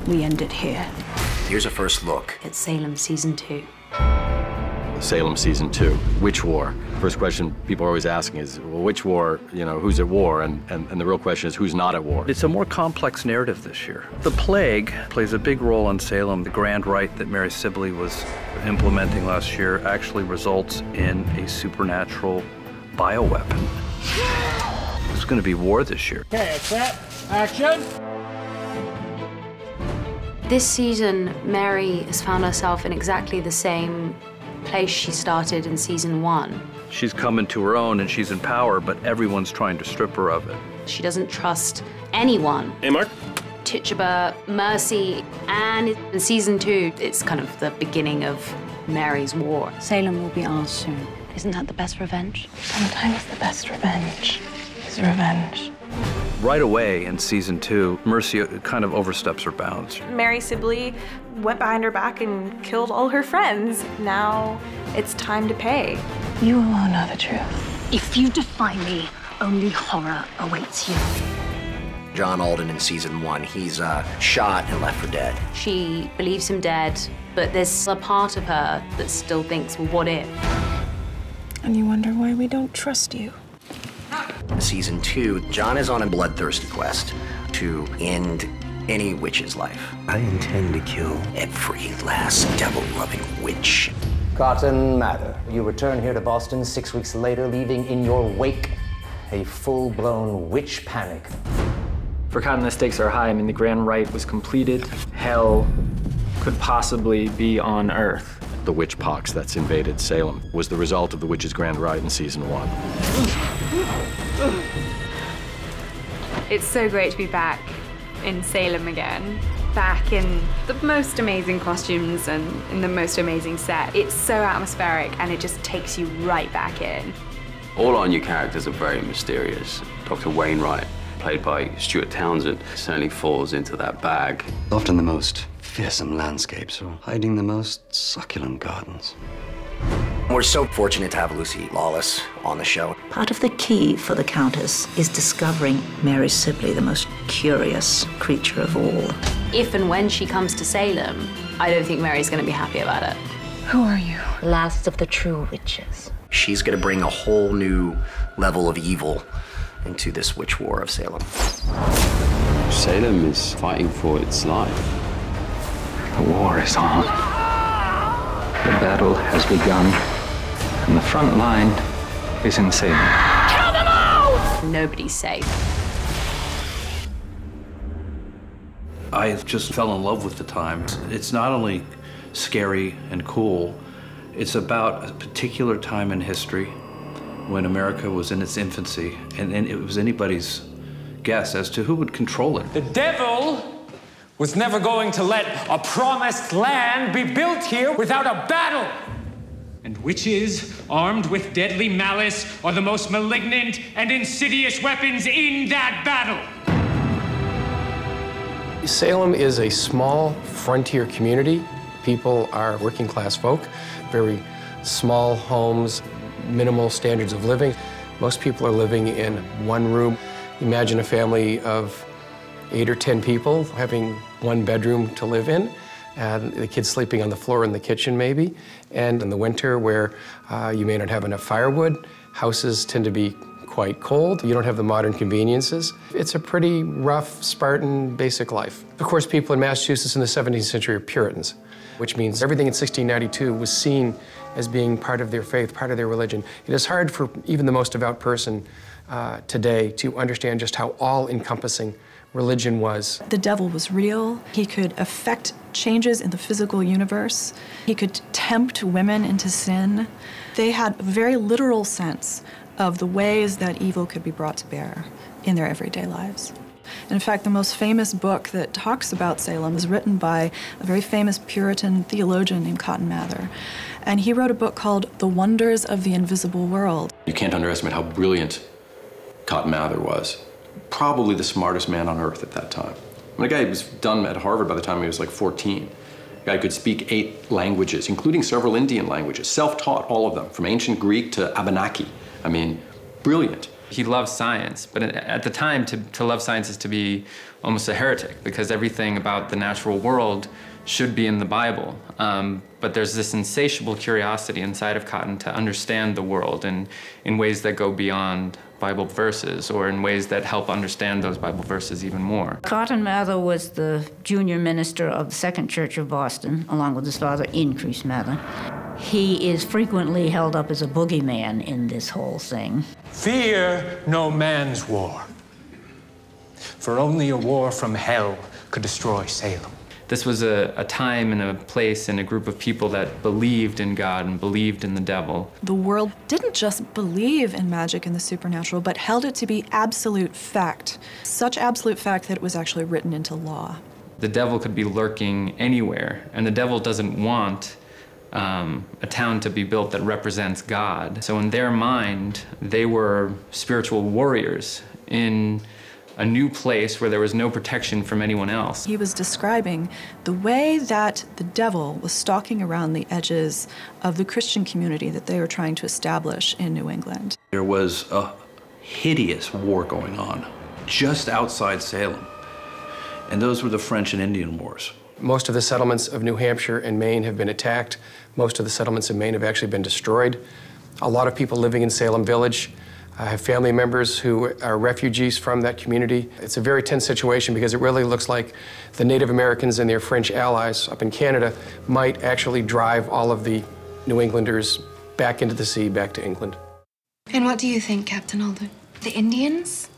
we end it here. Here's a first look It's Salem Season 2. Salem Season 2. Which war? First question people are always asking is, well, which war, you know, who's at war? And the real question is, who's not at war? It's a more complex narrative this year. The plague plays a big role on Salem. The grand rite that Mary Sibley was implementing last year actually results in a supernatural bioweapon. There's going to be war this year. Okay, set, action. This season, Mary has found herself in exactly the same place she started in Season 1. She's come into her own and she's in power, but everyone's trying to strip her of it. She doesn't trust anyone. Hey, Mark. Tituba, Mercy, and in Season 2, it's kind of the beginning of Mary's war. Salem will be ours soon. Isn't that the best revenge? Sometimes the best revenge is revenge. Right away in Season 2, Mercy kind of oversteps her bounds. Mary Sibley went behind her back and killed all her friends. Now it's time to pay. You alone know the truth. If you defy me, only horror awaits you. John Alden in Season 1. He's shot and left for dead. She believes him dead, but there's a part of her that still thinks, well, what if? And you wonder why we don't trust you. Season 2, John is on a bloodthirsty quest to end any witch's life. I intend to kill every last devil-loving witch. Cotton Mather, you return here to Boston 6 weeks later, leaving in your wake a full-blown witch panic. For Cotton, the stakes are high. I mean, the grand rite was completed. Hell could possibly be on Earth. The witch pox that's invaded Salem was the result of the witch's grand rite in Season 1. It's so great to be back in Salem again. Back in the most amazing costumes and in the most amazing set. It's so atmospheric and it just takes you right back in. All our new characters are very mysterious. Dr. Wainwright, played by Stuart Townsend, certainly falls into that bag. Often the most fearsome landscapes are hiding the most succulent gardens. We're so fortunate to have Lucy Lawless on the show. Part of the key for the Countess is discovering Mary Sibley, the most curious creature of all. If and when she comes to Salem, I don't think Mary's going to be happy about it. Who are you? Last of the true witches. She's going to bring a whole new level of evil into this witch war of Salem. Salem is fighting for its life. The war is on. The battle has begun, and the front line is in Salem. Kill them all! Nobody's safe. I just fell in love with the times. It's not only scary and cool, it's about a particular time in history when America was in its infancy, and it was anybody's guess as to who would control it. The devil was never going to let a promised land be built here without a battle. And witches, armed with deadly malice, are the most malignant and insidious weapons in that battle. Salem is a small frontier community. People are working class folk, very small homes, minimal standards of living. Most people are living in one room. Imagine a family of 8 or 10 people having one bedroom to live in, and the kids sleeping on the floor in the kitchen maybe. And in the winter where you may not have enough firewood, houses tend to be quite cold. You don't have the modern conveniences. It's a pretty rough, Spartan, basic life. Of course, people in Massachusetts in the 17th century are Puritans, which means everything in 1692 was seen as being part of their faith, part of their religion. It is hard for even the most devout person today to understand just how all-encompassing religion was. The devil was real. He could affect changes in the physical universe. He could tempt women into sin. They had a very literal sense of the ways that evil could be brought to bear in their everyday lives. In fact, the most famous book that talks about Salem is written by a very famous Puritan theologian named Cotton Mather. And he wrote a book called The Wonders of the Invisible World. You can't underestimate how brilliant Cotton Mather was. Probably the smartest man on earth at that time. I mean, a guy who was done at Harvard by the time he was like 14. A guy who could speak 8 languages, including several Indian languages, self-taught all of them, from ancient Greek to Abenaki. I mean, brilliant. He loved science, but at the time, to love science is to be almost a heretic, because everything about the natural world should be in the Bible. But there's this insatiable curiosity inside of Cotton to understand the world in ways that go beyond Bible verses, or in ways that help understand those Bible verses even more. Cotton Mather was the junior minister of the Second Church of Boston, along with his father, Increase Mather. He is frequently held up as a boogeyman in this whole thing. Fear no man's war, for only a war from hell could destroy Salem. This was a time and a place and a group of people that believed in God and believed in the devil. The world didn't just believe in magic and the supernatural, but held it to be absolute fact. Such absolute fact that it was actually written into law. The devil could be lurking anywhere, and the devil doesn't want a town to be built that represents God. So in their mind, they were spiritual warriors in a new place where there was no protection from anyone else. He was describing the way that the devil was stalking around the edges of the Christian community that they were trying to establish in New England. There was a hideous war going on just outside Salem, and those were the French and Indian Wars. Most of the settlements of New Hampshire and Maine have been attacked. Most of the settlements in Maine have actually been destroyed. A lot of people living in Salem Village have family members who are refugees from that community. It's a very tense situation because it really looks like the Native Americans and their French allies up in Canada might actually drive all of the New Englanders back into the sea, back to England. And what do you think, Captain Alden? The Indians?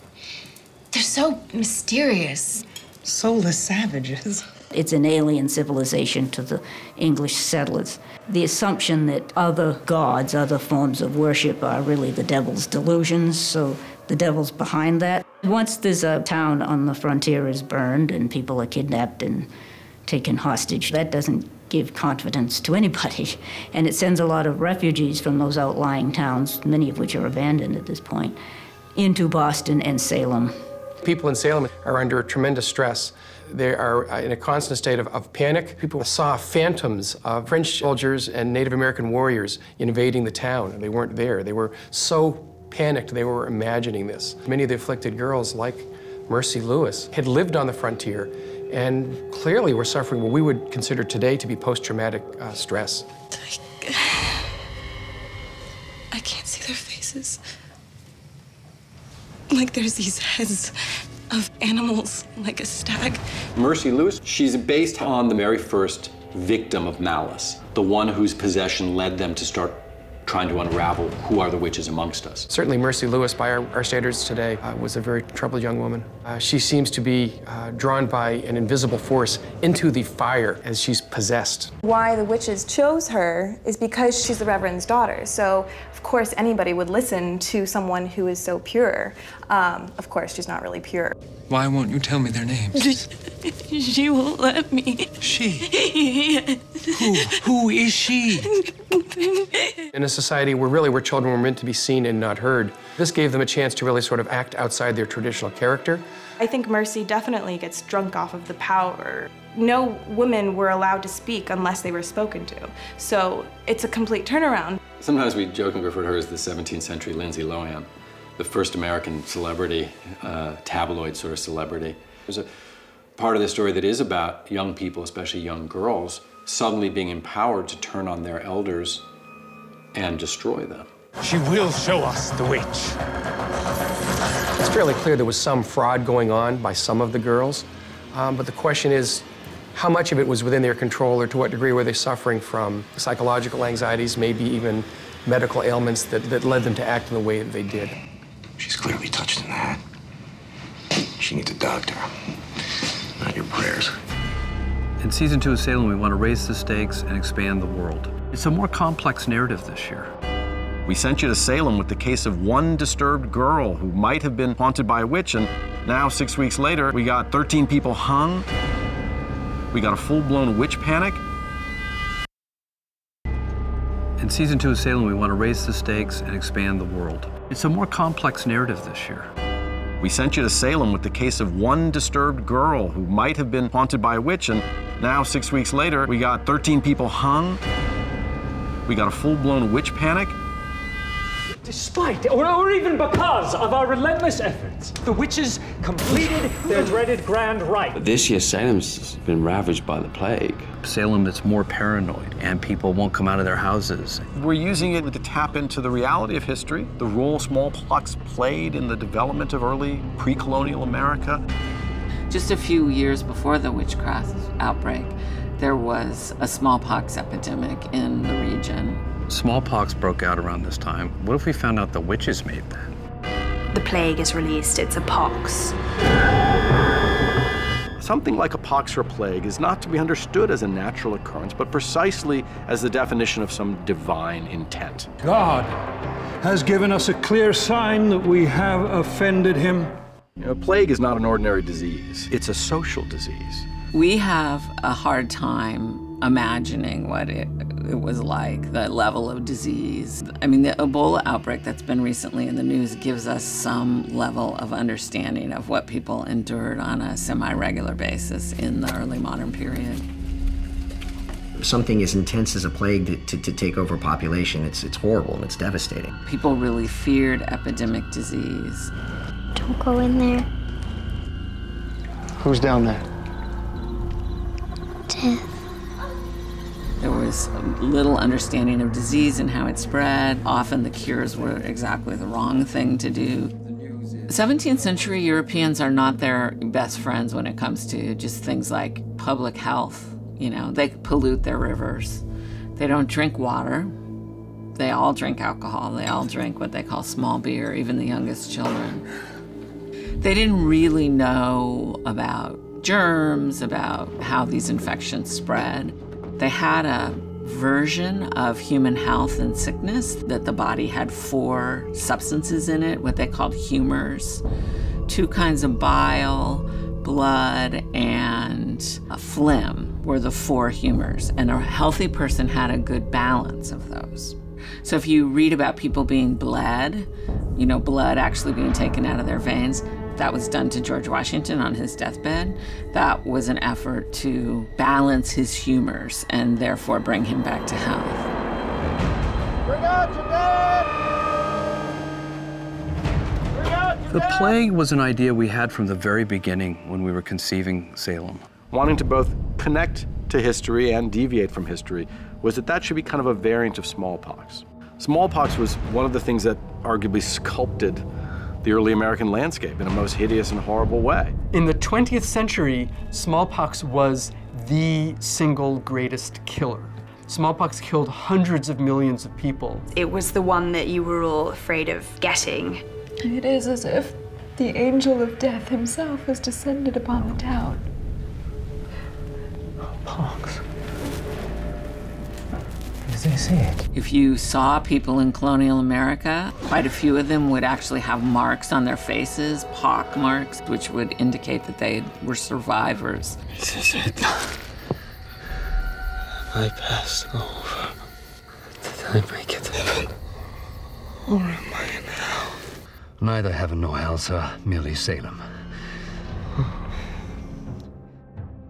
They're so mysterious. Soulless savages. It's an alien civilization to the English settlers. The assumption that other gods, other forms of worship are really the devil's delusions, so the devil's behind that. Once there's a town on the frontier is burned and people are kidnapped and taken hostage, that doesn't give confidence to anybody. And it sends a lot of refugees from those outlying towns, many of which are abandoned at this point, into Boston and Salem. People in Salem are under tremendous stress. They are in a constant state of panic. People saw phantoms of French soldiers and Native American warriors invading the town. They weren't there. They were so panicked they were imagining this. Many of the afflicted girls, like Mercy Lewis, had lived on the frontier and clearly were suffering what we would consider today to be post-traumatic stress. I can't see their faces. Like there's these heads of animals, like a stag. Mercy Lewis, she's based on the very first victim of Malice, the one whose possession led them to start trying to unravel who are the witches amongst us. Certainly Mercy Lewis, by our standards today, was a very troubled young woman. She seems to be drawn by an invisible force into the fire as she's possessed. Why the witches chose her is because she's the Reverend's daughter. So, of course, anybody would listen to someone who is so pure. Of course, she's not really pure. Why won't you tell me their names? She won't let me. She? Who is she? In a society where children were meant to be seen and not heard, this gave them a chance to really sort of act outside their traditional character. I think Mercy definitely gets drunk off of the power. No women were allowed to speak unless they were spoken to. So it's a complete turnaround. Sometimes we jokingly refer to her as the 17th century Lindsay Lohan, the first American celebrity, tabloid sort of celebrity. There's a part of the story that is about young people, especially young girls, suddenly being empowered to turn on their elders and destroy them. She will show us the witch. It's fairly clear there was some fraud going on by some of the girls, but the question is, how much of it was within their control, or to what degree were they suffering from psychological anxieties, maybe even medical ailments that led them to act in the way that they did? She's clearly touched in the head. She needs a doctor, not your prayers. In Season 2 of Salem, we want to raise the stakes and expand the world. It's a more complex narrative this year. We sent you to Salem with the case of one disturbed girl who might have been haunted by a witch, and now, 6 weeks later, we got 13 people hung. We got a full-blown witch panic. In Season 2 of Salem, we want to raise the stakes and expand the world. It's a more complex narrative this year. We sent you to Salem with the case of one disturbed girl who might have been haunted by a witch, and now, 6 weeks later, we got 13 people hung. We got a full-blown witch panic. Despite, or even because of our relentless efforts, the witches completed their dreaded grand rite. This year, Salem's been ravaged by the plague. Salem is more paranoid, and people won't come out of their houses. We're using it to tap into the reality of history, the role smallpox played in the development of early pre-colonial America. Just a few years before the witchcraft outbreak, there was a smallpox epidemic in the region. Smallpox broke out around this time. What if we found out the witches made that? The plague is released, it's a pox. Something like a pox or a plague is not to be understood as a natural occurrence, but precisely as the definition of some divine intent. God has given us a clear sign that we have offended him. You know, plague is not an ordinary disease. It's a social disease. We have a hard time imagining what it was like, the level of disease. I mean, the Ebola outbreak that's been recently in the news gives us some level of understanding of what people endured on a semi-regular basis in the early modern period. Something as intense as a plague to take over a population, it's horrible and it's devastating. People really feared epidemic disease. Don't go in there. Who's down there? Death. There was little understanding of disease and how it spread. Often the cures were exactly the wrong thing to do. 17th century Europeans are not their best friends when it comes to just things like public health. You know, they pollute their rivers. They don't drink water. They all drink alcohol. They all drink what they call small beer, even the youngest children. They didn't really know about germs, about how these infections spread. They had a version of human health and sickness that the body had 4 substances in it, what they called humors, 2 kinds of bile, blood, and a phlegm were the 4 humors, and a healthy person had a good balance of those. So if you read about people being bled, you know, blood actually being taken out of their veins, that was done to George Washington on his deathbed. That was an effort to balance his humors and therefore bring him back to health. Bring out your dead! Bring out your The dead! plague was an idea we had from the very beginning when we were conceiving Salem. Wanting to both connect to history and deviate from history was that should be kind of a variant of smallpox. Smallpox was one of the things that arguably sculpted the early American landscape in a most hideous and horrible way. In the 20th century, smallpox was the single greatest killer. Smallpox killed hundreds of millions of people. It was the one that you were all afraid of getting. It is as if the angel of death himself has descended upon the town. Pox. As they say it. If you saw people in colonial America, quite a few of them would actually have marks on their faces, pock marks, which would indicate that they were survivors. This is it. I passed over. Did I make it heaven? Or am I in hell? Neither heaven nor hell, sir. Merely Salem.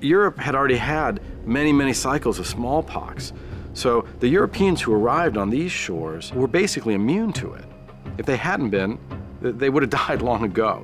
Europe had already had many, many cycles of smallpox. So the Europeans who arrived on these shores were basically immune to it. If they hadn't been, they would have died long ago.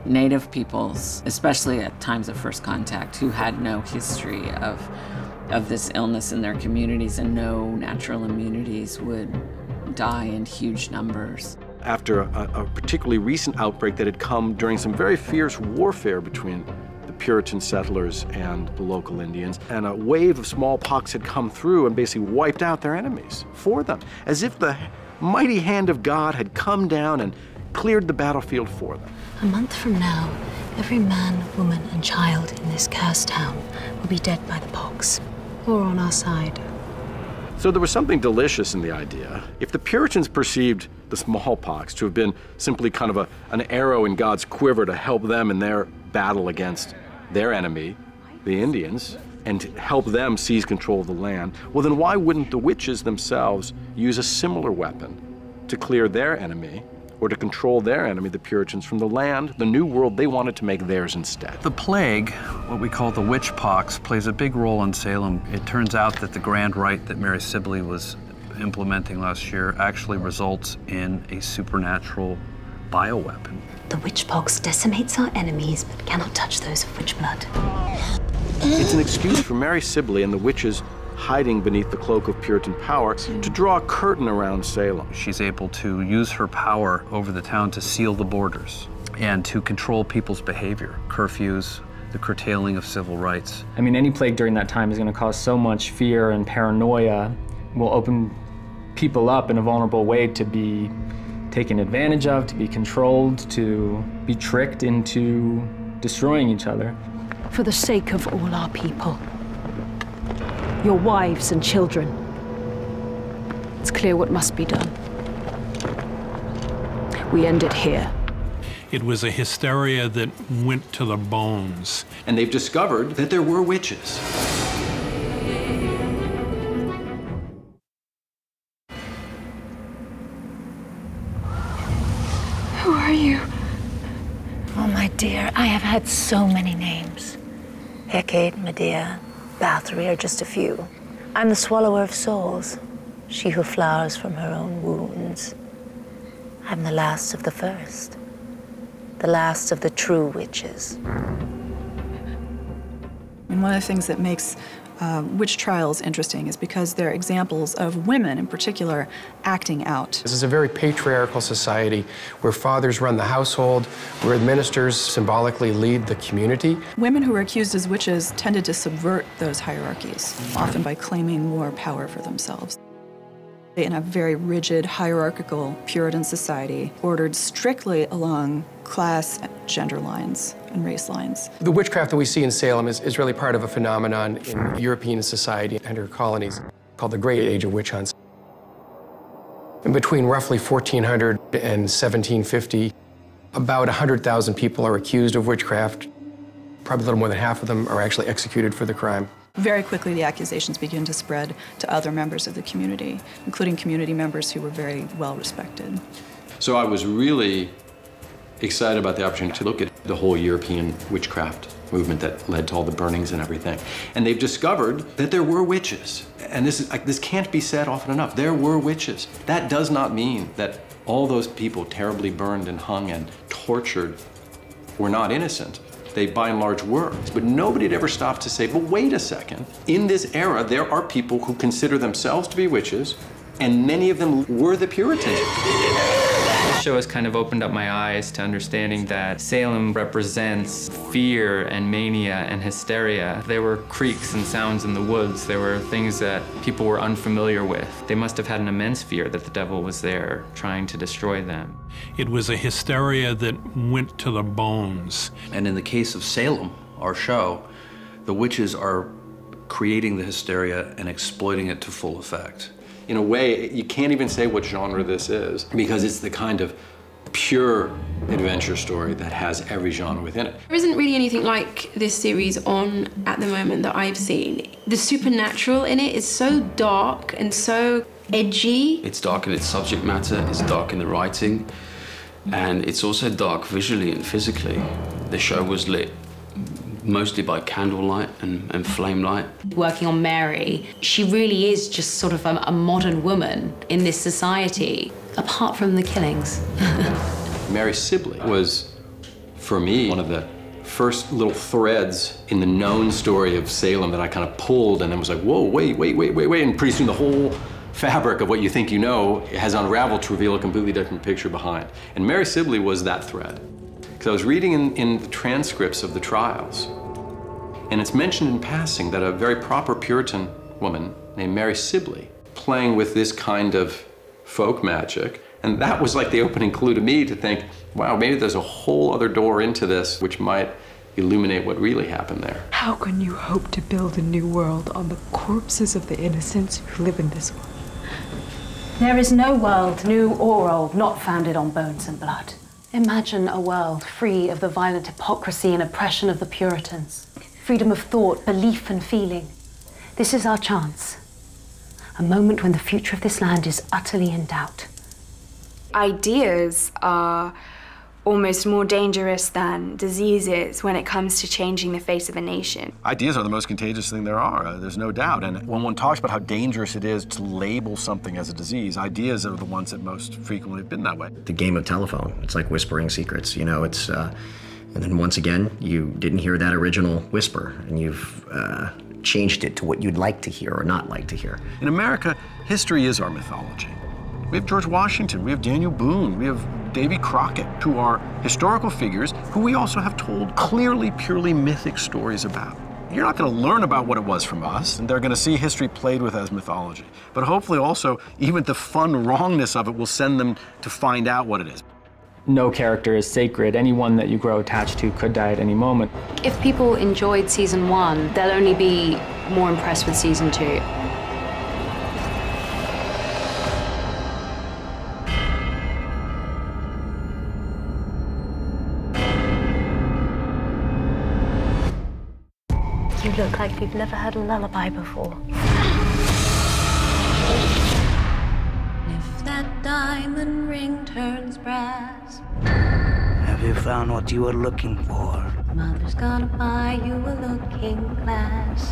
Native peoples, especially at times of first contact, who had no history of this illness in their communities and no natural immunities, would die in huge numbers. After a particularly recent outbreak that had come during some very fierce warfare between the Puritan settlers and the local Indians, and a wave of smallpox had come through and basically wiped out their enemies for them, as if the mighty hand of God had come down and cleared the battlefield for them. A month from now, every man, woman, and child in this cursed town will be dead by the pox, or on our side. So there was something delicious in the idea. If the Puritans perceived the smallpox to have been simply kind of an arrow in God's quiver to help them in their battle against their enemy, the Indians, and to help them seize control of the land, well then why wouldn't the witches themselves use a similar weapon to clear their enemy, or to control their enemy, the Puritans, from the land, the new world they wanted to make theirs instead? The plague, what we call the witch pox, plays a big role in Salem. It turns out that the grand rite that Mary Sibley was implementing last year actually results in a supernatural bioweapon. The witch pox decimates our enemies, but cannot touch those of witch blood. It's an excuse for Mary Sibley and the witches hiding beneath the cloak of Puritan power to draw a curtain around Salem. She's able to use her power over the town to seal the borders and to control people's behavior, curfews, the curtailing of civil rights. I mean, any plague during that time is going to cause so much fear and paranoia, will open people up in a vulnerable way to be taken advantage of, to be controlled, to be tricked into destroying each other. For the sake of all our people, your wives and children, it's clear what must be done. We end it here. It was a hysteria that went to the bones. And they've discovered that there were witches. Who are you? Oh, my dear, I have had so many names. Hecate, Medea, Bathory are just a few. I'm the swallower of souls, she who flowers from her own wounds. I'm the last of the first, the last of the true witches. And one of the things that makes witch trials interesting is because they're examples of women, in particular, acting out. This is a very patriarchal society where fathers run the household, where ministers symbolically lead the community. Women who were accused as witches tended to subvert those hierarchies, often by claiming more power for themselves. In a very rigid, hierarchical Puritan society, ordered strictly along class, gender lines, and race lines. The witchcraft that we see in Salem is really part of a phenomenon in European society and her colonies called the Great Age of Witch Hunts. And between roughly 1400 and 1750, about 100,000 people are accused of witchcraft. Probably a little more than half of them are actually executed for the crime. Very quickly, the accusations begin to spread to other members of the community, including community members who were very well respected. So I was really excited about the opportunity to look at the whole European witchcraft movement that led to all the burnings and everything. And they've discovered that there were witches. And this can't be said often enough. There were witches. That does not mean that all those people terribly burned and hung and tortured were not innocent. They, by and large, were. But nobody had ever stopped to say, but wait a second. In this era, there are people who consider themselves to be witches, and many of them were the Puritans. The show has kind of opened up my eyes to understanding that Salem represents fear and mania and hysteria. There were creaks and sounds in the woods. There were things that people were unfamiliar with. They must have had an immense fear that the devil was there trying to destroy them. It was a hysteria that went to the bones. And in the case of Salem, our show, the witches are creating the hysteria and exploiting it to full effect. In a way, you can't even say what genre this is, because it's the kind of pure adventure story that has every genre within it. There isn't really anything like this series on at the moment that I've seen. The supernatural in it is so dark and so edgy. It's dark in its subject matter, it's dark in the writing, and it's also dark visually and physically. The show was lit mostly by candlelight and flame light. Working on Mary, she really is just sort of a modern woman in this society, apart from the killings. Mary Sibley was, for me, one of the first little threads in the known story of Salem that I kind of pulled and then was like, whoa, wait, and pretty soon the whole fabric of what you think you know has unraveled to reveal a completely different picture behind. And Mary Sibley was that thread. Because I was reading in the transcripts of the trials, and it's mentioned in passing that a very proper Puritan woman named Mary Sibley playing with this kind of folk magic, and that was like the opening clue to me to think, wow, maybe there's a whole other door into this which might illuminate what really happened there. How can you hope to build a new world on the corpses of the innocents who live in this one? There is no world, new or old, not founded on bones and blood. Imagine a world free of the violent hypocrisy and oppression of the Puritans. Freedom of thought, belief and feeling. This is our chance. A moment when the future of this land is utterly in doubt. Ideas are almost more dangerous than diseases when it comes to changing the face of a nation. Ideas are the most contagious thing there are, there's no doubt. And when one talks about how dangerous it is to label something as a disease, ideas are the ones that most frequently have been that way. The game of telephone, it's like whispering secrets, you know, it's, and then once again, you didn't hear that original whisper, and you've changed it to what you'd like to hear or not like to hear. In America, history is our mythology. We have George Washington, we have Daniel Boone, we have Davy Crockett, who are historical figures who we also have told clearly, purely mythic stories about. You're not going to learn about what it was from us, and they're going to see history played with as mythology. But hopefully also, even the fun wrongness of it will send them to find out what it is. No character is sacred. Anyone that you grow attached to could die at any moment. If people enjoyed season 1, they'll only be more impressed with season 2. You look like you've never heard a lullaby before. If that diamond ring turns brass, have you found what you were looking for? Mother's gonna buy you a looking glass.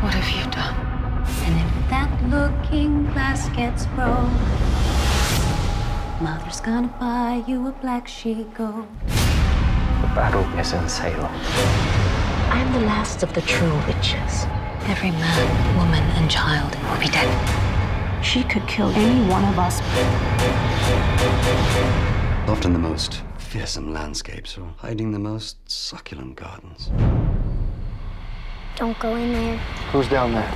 What have you done? And if that looking glass gets broke, Mother's gonna buy you a black sheet gold. The battle is in Salem. I am the last of the true witches. Every man, woman, and child will be dead. She could kill any one of us. Often the most fearsome landscapes are hiding the most succulent gardens. Don't go in there. Who's down there?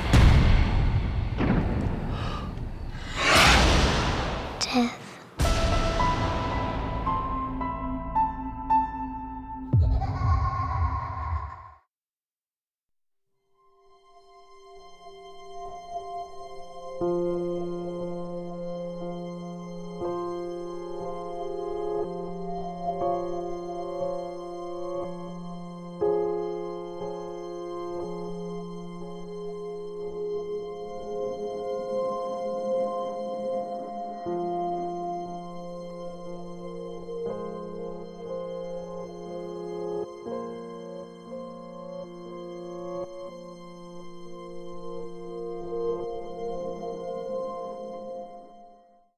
Death. Thank you.